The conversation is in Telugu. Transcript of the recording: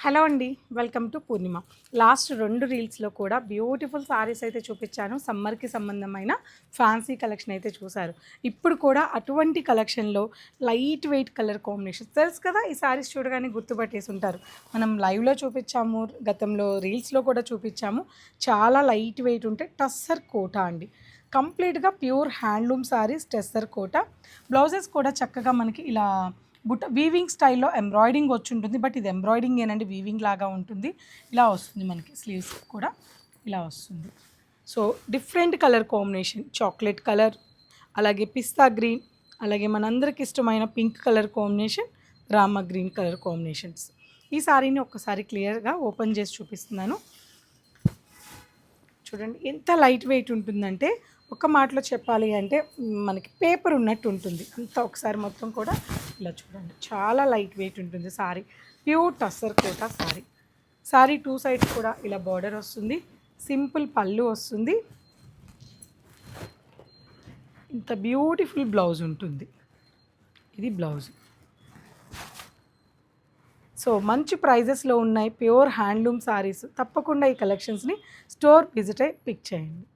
హలో అండి, వెల్కమ్ టు పూర్ణిమ. లాస్ట్ 2 రీల్స్లో కూడా బ్యూటిఫుల్ సారీస్ అయితే చూపించాను. సమ్మర్కి సంబంధమైన ఫ్యాన్సీ కలెక్షన్ అయితే చూసారు. ఇప్పుడు కూడా అటువంటి కలెక్షన్లో లైట్ వెయిట్ కలర్ కాంబినేషన్ తెలుసు కదా. ఈ సారీస్ చూడగానే గుర్తుపట్టేసి ఉంటారు. మనం లైవ్లో చూపించాము, గతంలో రీల్స్లో కూడా చూపించాము. చాలా లైట్ వెయిట్ ఉంటే టస్సర్ కోటా అండి. కంప్లీట్గా pure handloom saris, tussar Kota. Blouses కూడా చక్కగా మనకి ఇలా బుట్ట వీవింగ్ స్టైల్లో ఎంబ్రాయిడింగ్ వచ్చి ఉంటుంది. బట్ ఇది ఎంబ్రాయిడింగ్ ఏనండి, వీవింగ్ లాగా ఉంటుంది. ఇలా వస్తుంది మనకి స్లీవ్స్ కూడా ఇలా వస్తుంది. So different colour combination, chocolate colour, అలాగే పిస్తా గ్రీన్, అలాగే మనందరికి ఇష్టమైన pink colour combination, Rama green colour combinations. ఈ సారీని ఒక్కసారి క్లియర్గా ఓపెన్ చేసి చూపిస్తున్నాను. చూడండి ఎంత లైట్ వెయిట్ ఉంటుందంటే, ఒక మాటలో చెప్పాలి అంటే మనకి పేపర్ ఉన్నట్టు ఉంటుంది అంతా. ఒకసారి మొత్తం కూడా ఇలా చూడండి, చాలా లైట్ వెయిట్ ఉంటుంది సారీ. ప్యూర్ టస్సర్ కోటా సారీ. సారీ 2 సైడ్స్ కూడా ఇలా బార్డర్ వస్తుంది. సింపుల్ పళ్ళు వస్తుంది. ఇంత బ్యూటిఫుల్ బ్లౌజ్ ఉంటుంది. ఇది బ్లౌజ్. సో మంచి ప్రైజెస్లో ఉన్నాయి ప్యూర్ హ్యాండ్లూమ్ సారీస్. తప్పకుండా ఈ కలెక్షన్స్ని స్టోర్ విజిట్ అయి పిక్ చేయండి.